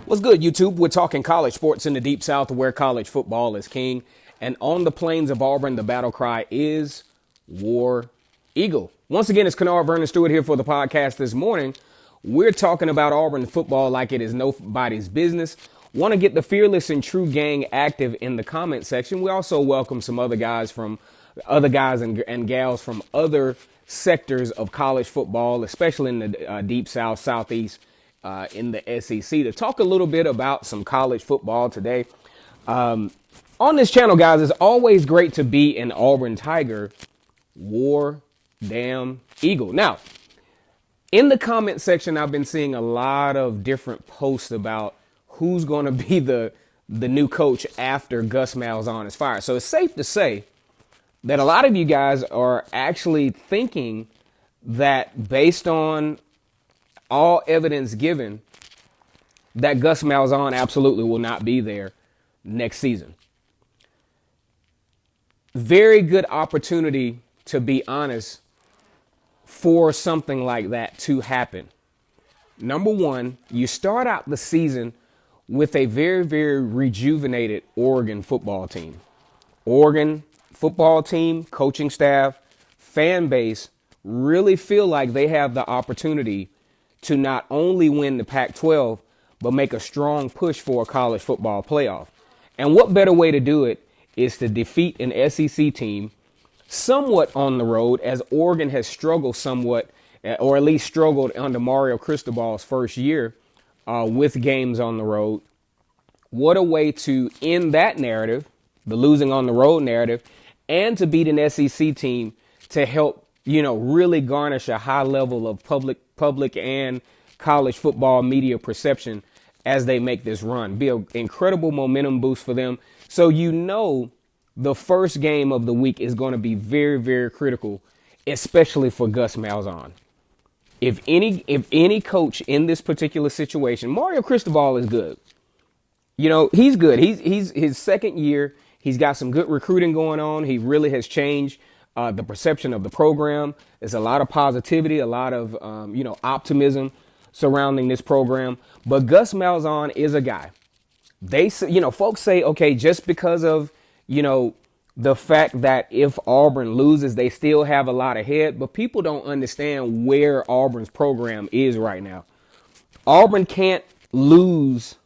What's good, YouTube? We're talking college sports in the Deep South where college football is king. And on the plains of Auburn, the battle cry is War Eagle. Once again, it's Kennard Vernon Stewart here for the podcast this morning. We're talking about Auburn football like it is nobody's business. Want to get the fearless and true gang active in the comment section. We also welcome some other guys and gals from other sectors of college football, especially in the Deep South, Southeast, in the SEC, to talk a little bit about some college football today. On this channel, guys, it's always great to be an Auburn Tiger. War damn Eagle. Now, in the comment section, I've been seeing a lot of different posts about who's going to be the new coach after Gus Malzahn is fired. So it's safe to say that a lot of you guys are actually thinking that, based on all evidence given, that Gus Malzahn absolutely will not be there next season. Very good opportunity, to be honest, for something like that to happen. Number one, you start out the season with a very, very rejuvenated Oregon football team. Oregon football team, coaching staff, fan base really feel like they have the opportunity to not only win the Pac-12, but make a strong push for a college football playoff. And what better way to do it is to defeat an SEC team somewhat on the road, as Oregon has struggled somewhat, or at least struggled under Mario Cristobal's first year with games on the road. What a way to end that narrative, the losing on the road narrative, and to beat an SEC team to help, really garnish a high level of public and college football media perception as they make this run. Be an incredible momentum boost for them. So the first game of the week is going to be very, very critical, especially for Gus Malzahn. If any coach in this particular situation, Mario Cristobal is good. He's good. He's his second year. He's got some good recruiting going on. He really has changed the perception of the program. There's a lot of positivity, a lot of optimism surrounding this program. But Gus Malzahn is a guy. Folks say, okay, just because of the fact that if Auburn loses, they still have a lot ahead. But people don't understand where Auburn's program is right now. Auburn can't lose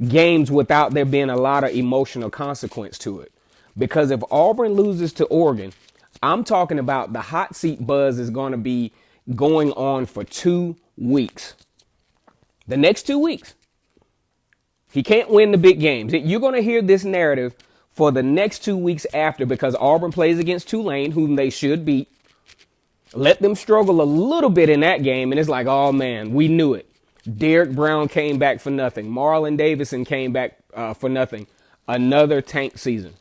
games without there being a lot of emotional consequence to it. Because if Auburn loses to Oregon, I'm talking about the hot seat buzz is going to be going on for 2 weeks. The next 2 weeks. He can't win the big games. You're going to hear this narrative for the next 2 weeks after, because Auburn plays against Tulane, whom they should beat. Let them struggle a little bit in that game, and it's like, oh, man, we knew it. Derek Brown came back for nothing. Marlon Davison came back for nothing. Another tank season.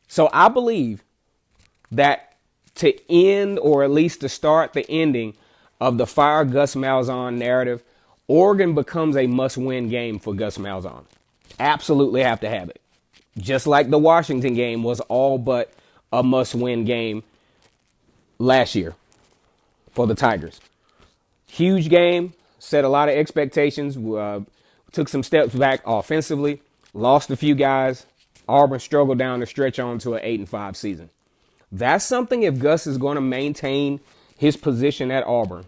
So I believe that to end, or at least to start the ending of the fire Gus Malzahn narrative, Oregon becomes a must-win game for Gus Malzahn. Absolutely have to have it. Just like the Washington game was all but a must-win game last year for the Tigers. Huge game, set a lot of expectations, took some steps back offensively, lost a few guys. Auburn struggled down the stretch onto an 8-5 season. That's something, if Gus is going to maintain his position at Auburn,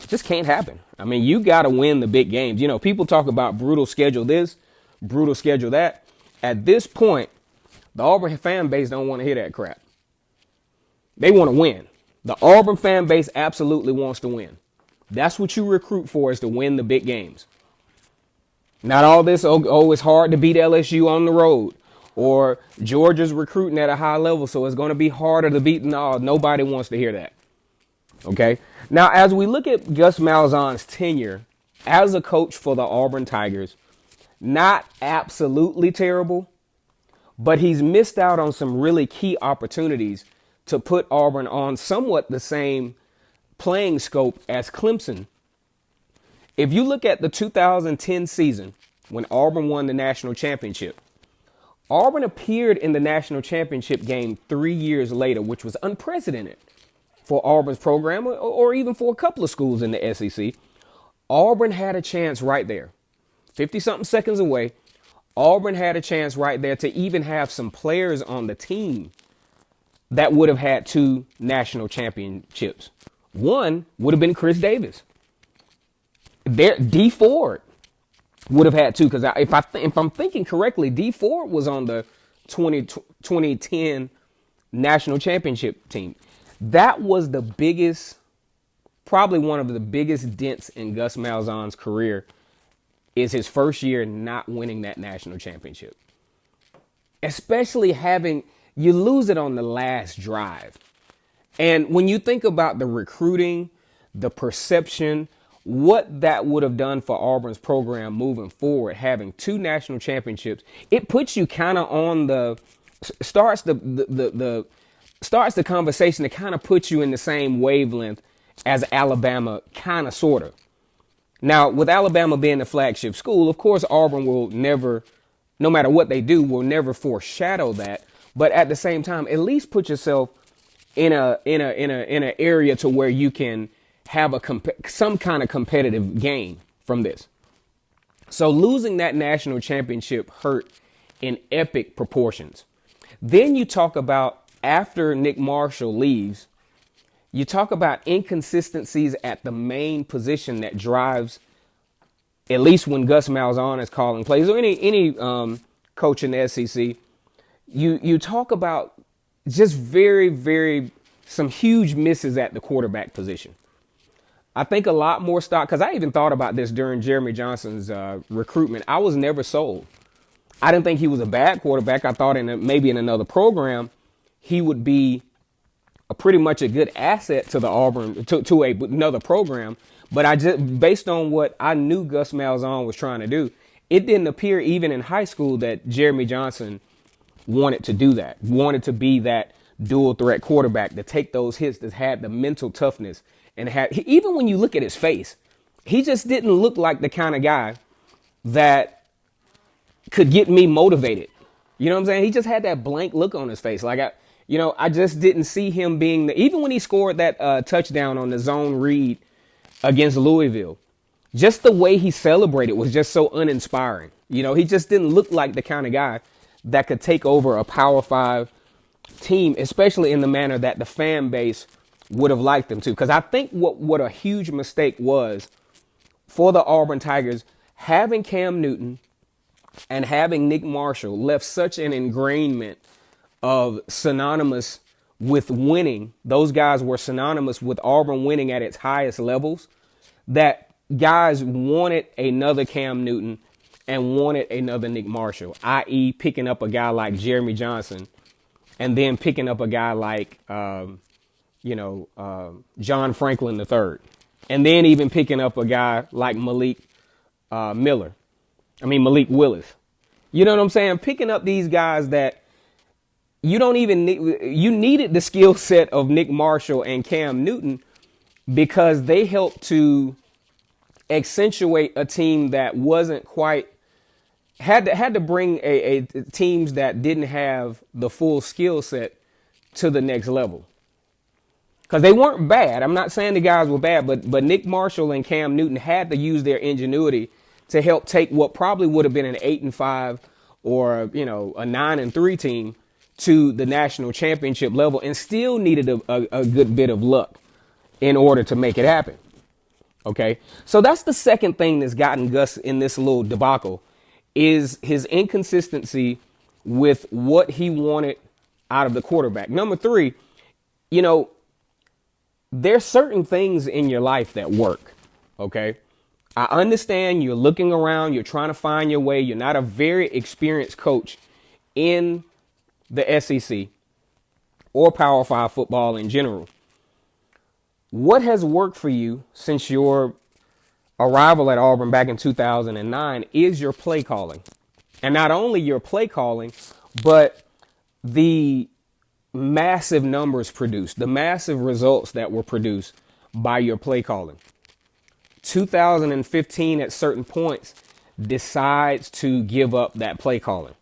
it just can't happen. I mean, you got to win the big games. People talk about brutal schedule this, brutal schedule that. At this point, the Auburn fan base don't want to hear that crap. They want to win. The Auburn fan base absolutely wants to win. That's what you recruit for, is to win the big games. Not all this, it's hard to beat LSU on the road, or Georgia's recruiting at a high level, so it's going to be harder to beat. No, nobody wants to hear that. Okay? Now, as we look at Gus Malzahn's tenure as a coach for the Auburn Tigers, not absolutely terrible, but he's missed out on some really key opportunities to put Auburn on somewhat the same playing scope as Clemson. If you look at the 2010 season, when Auburn won the national championship, Auburn appeared in the national championship game 3 years later, which was unprecedented for Auburn's program, or even for a couple of schools in the SEC. Auburn had a chance right there. 50-something seconds away. Auburn had a chance right there to even have some players on the team that would have had 2 national championships. One would have been Chris Davis. D Ford would have had 2, because if I'm thinking correctly, D Ford was on the 2010 national championship team. That was the biggest, probably one of the biggest dents in Gus Malzahn's career, is his first year not winning that national championship. Especially you lose it on the last drive. And when you think about the recruiting, the perception, what that would have done for Auburn's program moving forward, having 2 national championships, it puts you kind of on starts the conversation to kind of put you in the same wavelength as Alabama, kind of, sort of. Now, with Alabama being the flagship school, of course, Auburn will never, no matter what they do, will never foreshadow that. But at the same time, at least put yourself in an area to where you can have some kind of competitive gain from this. So losing that national championship hurt in epic proportions. Then you talk about, after Nick Marshall leaves, you talk about inconsistencies at the main position that drives, at least when Gus Malzahn is calling plays, or any coach in the SEC, you talk about just very, very, some huge misses at the quarterback position. I think a lot more stock, because I even thought about this during Jeremy Johnson's recruitment. I was never sold. I didn't think he was a bad quarterback. I thought maybe in another program he would be pretty much a good asset to the Auburn, to another program. But I just, based on what I knew Gus Malzahn was trying to do, it didn't appear even in high school that Jeremy Johnson wanted to do that, wanted to be that dual threat quarterback, to take those hits, that had the mental toughness, and even when you look at his face, he just didn't look like the kind of guy that could get me motivated. You know what I'm saying? He just had that blank look on his face. Like, I just didn't see him being even when he scored that touchdown on the zone read against Louisville, just the way he celebrated was just so uninspiring. He just didn't look like the kind of guy that could take over a Power 5 team, especially in the manner that the fan base would have liked him to. Because I think what a huge mistake was for the Auburn Tigers, having Cam Newton and having Nick Marshall left such an ingrainment of synonymous with winning. Those guys were synonymous with Auburn winning at its highest levels, that guys wanted another Cam Newton and wanted another Nick Marshall, i.e. picking up a guy like Jeremy Johnson and then picking up a guy like, John Franklin III, and then even picking up a guy like Malik Willis. You know what I'm saying? Picking up these guys that you don't even need. You needed the skill set of Nick Marshall and Cam Newton because they helped to accentuate a team that wasn't quite, had to bring a teams that didn't have the full skill set to the next level. Because they weren't bad. I'm not saying the guys were bad, but Nick Marshall and Cam Newton had to use their ingenuity to help take what probably would have been an 8-5 or, a 9-3 team to the national championship level, and still needed a good bit of luck in order to make it happen. Okay, so that's the second thing that's gotten Gus in this little debacle, is his inconsistency with what he wanted out of the quarterback. Number 3, there's certain things in your life that work. Okay, I understand you're looking around, you're trying to find your way. You're not a very experienced coach in the SEC or Power 5 football in general. What has worked for you since your arrival at Auburn back in 2009 is your play calling. And not only your play calling, but the massive numbers produced, the massive results that were produced by your play calling. 2015 at certain points decides to give up that play calling.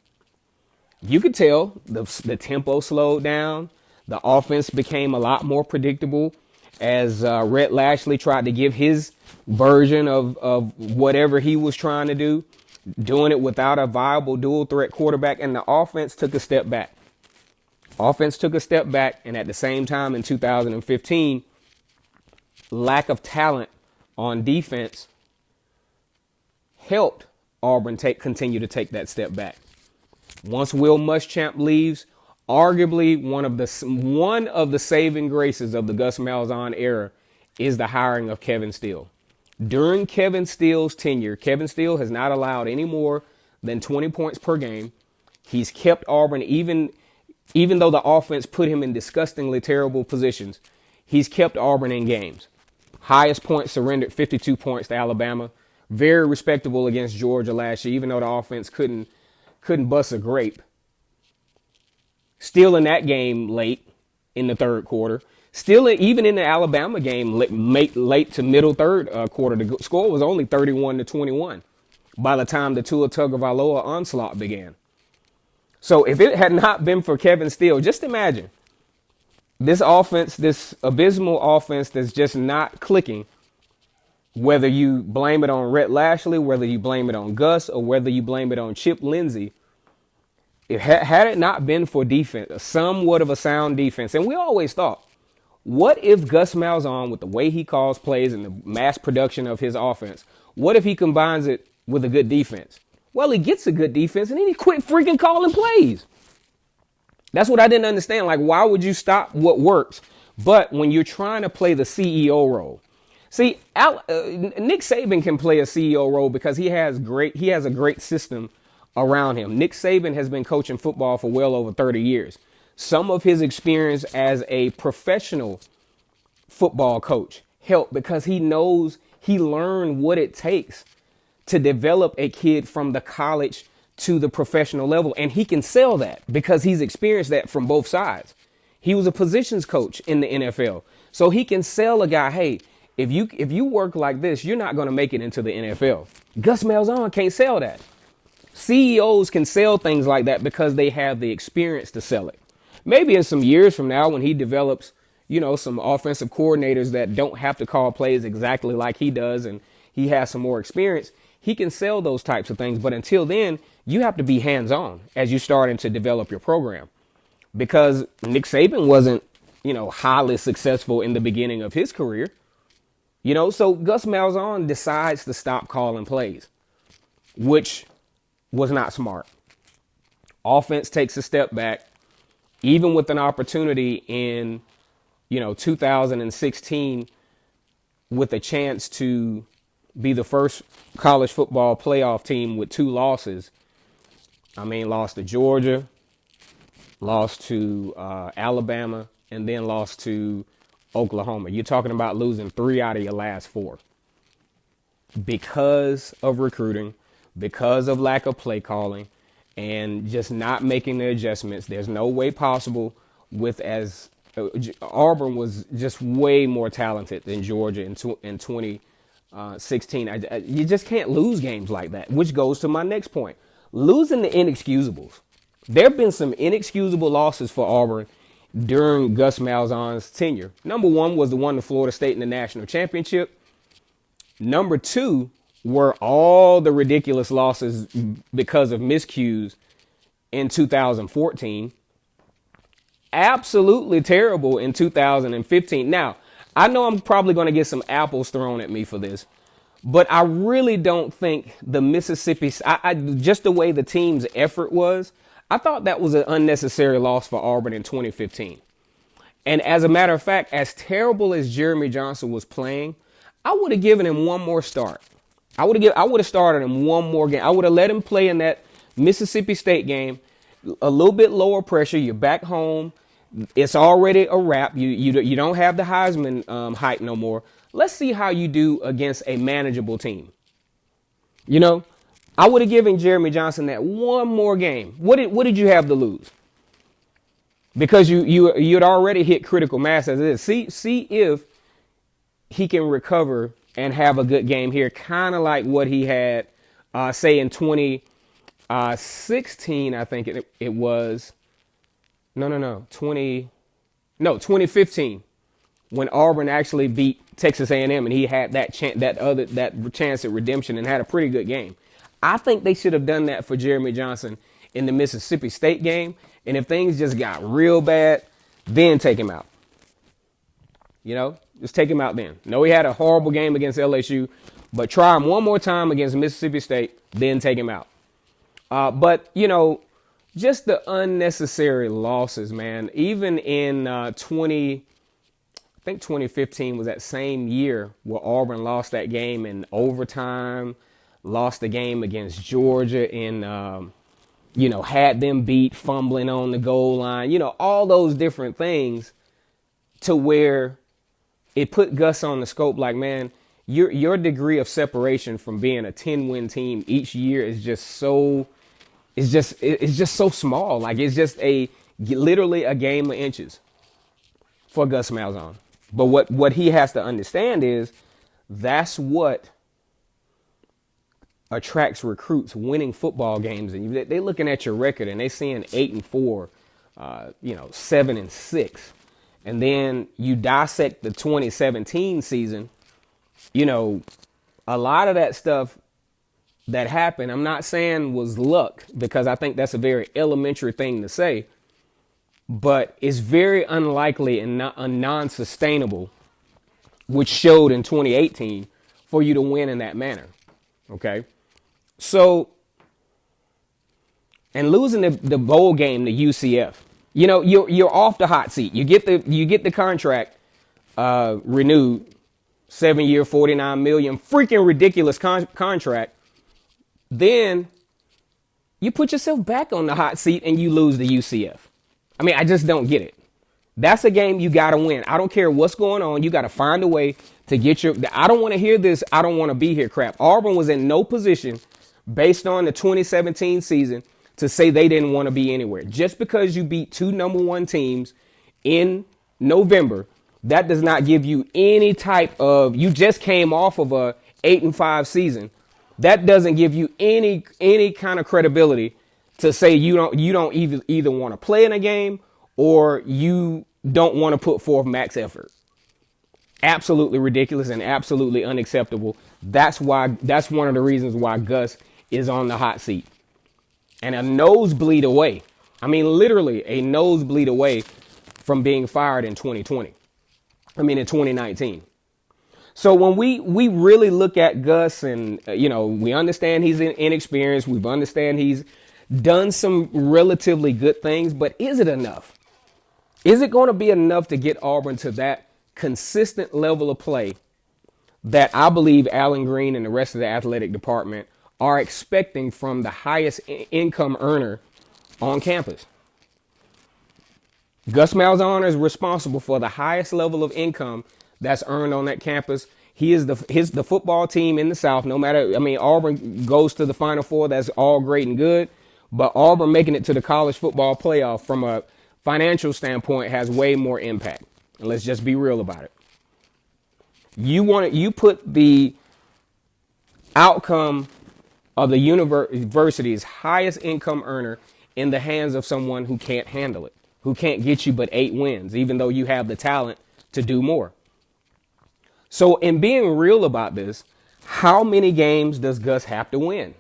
You could tell the tempo slowed down. The offense became a lot more predictable as Rhett Lashley tried to give his version of whatever he was trying to do. doing it without a viable dual threat quarterback, and the offense took a step back. And at the same time in 2015, lack of talent on defense helped Auburn continue to take that step back. Once Will Muschamp leaves, arguably one of the saving graces of the Gus Malzahn era is the hiring of Kevin Steele. During Kevin Steele's tenure, Kevin Steele has not allowed any more than 20 points per game. He's kept Auburn, even though the offense put him in disgustingly terrible positions, he's kept Auburn in games. Highest points surrendered, 52 points to Alabama. Very respectable against Georgia last year, even though the offense couldn't bust a grape. Still in that game late in the third quarter. Still, even in the Alabama game, late to middle third quarter, the score was only 31-21 by the time the Tua Tagovailoa onslaught began. So if it had not been for Kevin Steele, just imagine this offense, this abysmal offense that's just not clicking, whether you blame it on Rhett Lashley, whether you blame it on Gus, or whether you blame it on Chip Lindsey. Had it not been for defense, somewhat of a sound defense, and we always thought, what if Gus Malzahn, with the way he calls plays and the mass production of his offense, what if he combines it with a good defense? Well, he gets a good defense and then he quit freaking calling plays. That's what I didn't understand. Like, why would you stop what works? But when you're trying to play the CEO role, see, Nick Saban can play a CEO role because he has a great system around him. Nick Saban has been coaching football for well over 30 years. Some of his experience as a professional football coach helped because he learned what it takes to develop a kid from the college to the professional level. And he can sell that because he's experienced that from both sides. He was a positions coach in the NFL. So he can sell a guy, hey, if you work like this, you're not going to make it into the NFL. Gus Malzahn can't sell that. CEOs can sell things like that because they have the experience to sell it. Maybe in some years from now, when he develops, some offensive coordinators that don't have to call plays exactly like he does, and he has some more experience, he can sell those types of things. But until then, you have to be hands-on as you're starting to develop your program, because Nick Saban wasn't, highly successful in the beginning of his career. So Gus Malzahn decides to stop calling plays, which was not smart. Offense takes a step back. Even with an opportunity in, 2016 with a chance to be the first college football playoff team with 2 losses. Lost to Georgia, lost to Alabama, and then lost to Oklahoma. You're talking about losing 3 out of your last 4 because of recruiting, because of lack of play calling, and just not making the adjustments. There's no way possible Auburn was just way more talented than Georgia in 2016. You just can't lose games like that, which goes to my next point. Losing the inexcusables. There have been some inexcusable losses for Auburn during Gus Malzahn's tenure. Number 1 was the one to Florida State in the national championship. Number 2 were all the ridiculous losses because of miscues in 2014. Absolutely terrible in 2015. Now, I know I'm probably going to get some apples thrown at me for this, but I really don't think the Mississippi, just the way the team's effort was, I thought that was an unnecessary loss for Auburn in 2015. And as a matter of fact, as terrible as Jeremy Johnson was playing, I would have given him one more start. I would have started him one more game. I would have let him play in that Mississippi State game. A little bit lower pressure. You're back home. It's already a wrap. You don't have the Heisman hype no more. Let's see how you do against a manageable team. I would have given Jeremy Johnson that one more game. What did you have to lose? Because you'd already hit critical mass as it is. See if he can recover and have a good game here, kind of like what he had, say, in 2016, I think it was. 2015, when Auburn actually beat Texas A&M, and he had that chance at redemption and had a pretty good game. I think they should have done that for Jeremy Johnson in the Mississippi State game. And if things just got real bad, then take him out. Just take him out then. No, he had a horrible game against LSU, but try him one more time against Mississippi State, then take him out. But just the unnecessary losses, man. Even in I think 2015 was that same year where Auburn lost that game in overtime, lost the game against Georgia in, had them beat, fumbling on the goal line, all those different things to where it put Gus on the scope like, man, your degree of separation from being a 10-win team each year is just so small. Like, it's just literally a game of inches for Gus Malzahn. But what he has to understand is that's what attracts recruits, winning football games. And they're looking at your record and they seeing 8-4, 7-6. And then you dissect the 2017 season, a lot of that stuff that happened, I'm not saying was luck, because I think that's a very elementary thing to say, but it's very unlikely and non-sustainable, which showed in 2018, for you to win in that manner. Okay. So, and losing the bowl game to UCF, you're off the hot seat. You get the contract renewed, 7-year, $49 million, freaking ridiculous contract. Then you put yourself back on the hot seat and you lose the UCF. I mean, I just don't get it. That's a game you got to win. I don't care what's going on. You got to find a way to get I don't want to hear this. I don't want to be here crap. Auburn was in no position based on the 2017 season to say they didn't want to be anywhere. Just because you beat two number one teams in November, that does not give you any type of, you just came off of a 8-5 season. That doesn't give you any kind of credibility to say you don't either want to play in a game or you don't want to put forth max effort. Absolutely ridiculous and absolutely unacceptable. That's one of the reasons why Gus is on the hot seat. And a nosebleed away. I mean, literally a nosebleed away from being fired in 2019. So when we really look at Gus and, we understand he's inexperienced. We understand he's done some relatively good things. But is it enough? Is it going to be enough to get Auburn to that consistent level of play that I believe Alan Green and the rest of the athletic department are expecting from the highest income earner on campus? Gus Malzahn is responsible for the highest level of income that's earned on that campus. He is the football team in the South. Auburn goes to the Final Four. That's all great and good. But Auburn making it to the college football playoff from a financial standpoint has way more impact. And let's just be real about it. You put the outcome of the university's highest income earner in the hands of someone who can't handle it, who can't get you but 8 wins, even though you have the talent to do more. So in being real about this, how many games does Gus have to win?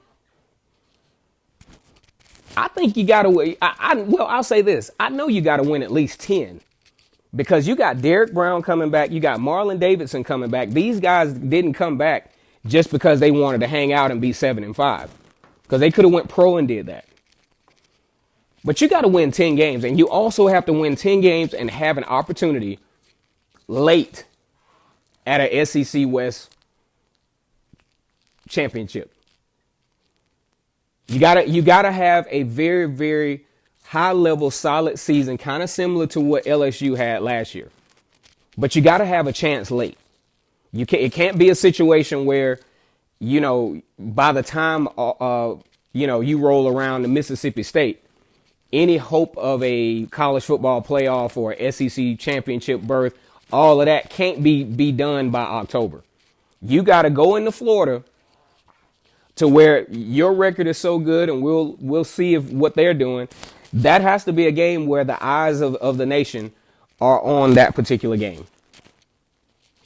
I think you got to win. I'll say this. I know you got to win at least 10 because you got Derek Brown coming back. You got Marlon Davidson coming back. These guys didn't come back just because they wanted to hang out and be 7-5, because they could have went pro and did that. But you got to win 10 games, and you also have to win 10 games and have an opportunity late at a SEC West championship. You gotta have a very, very high level, solid season, kind of similar to what LSU had last year. But you gotta have a chance late. It can't be a situation where, by the time you roll around to Mississippi State, any hope of a college football playoff or SEC championship berth, all of that can't be done by October. You got to go into Florida to where your record is so good, and we'll see if what they're doing. That has to be a game where the eyes of the nation are on that particular game.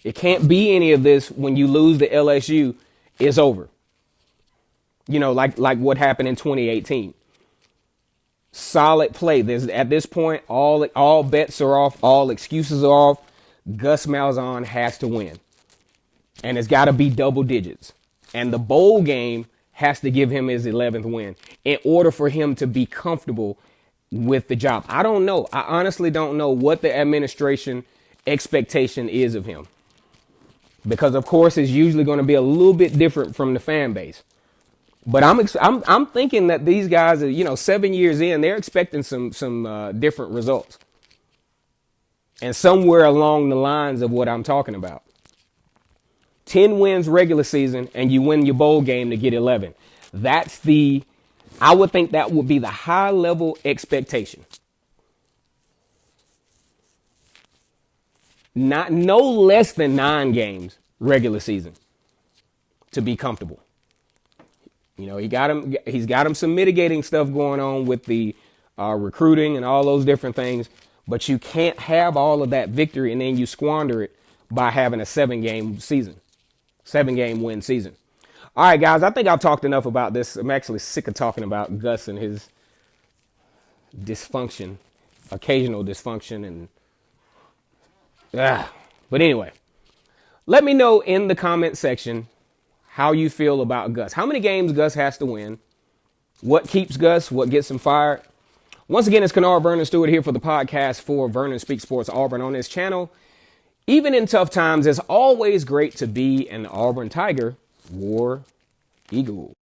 It can't be any of this when you lose to LSU, it's over. like what happened in 2018. Solid play. At this point, all bets are off, all excuses are off. Gus Malzahn has to win. And it's got to be double digits. And the bowl game has to give him his 11th win in order for him to be comfortable with the job. I don't know. I honestly don't know what the administration expectation is of him. Because, of course, it's usually going to be a little bit different from the fan base. But I'm thinking that these guys are, 7 years in, they're expecting some different results. And somewhere along the lines of what I'm talking about. 10 wins regular season and you win your bowl game to get 11. I would think that would be the high level expectation. No less than 9 games regular season to be comfortable. He's got him some mitigating stuff going on with the recruiting and all those different things. But you can't have all of that victory and then you squander it by having a 7-game win season. All right, guys, I think I've talked enough about this. I'm actually sick of talking about Gus and his dysfunction, occasional dysfunction. But anyway, let me know in the comment section how you feel about Gus. How many games Gus has to win? What keeps Gus? What gets him fired? Once again, it's Kennard Vernon Stewart here for the podcast for Vernon Speaks Sports Auburn on this channel. Even in tough times, it's always great to be an Auburn Tiger, War Eagle.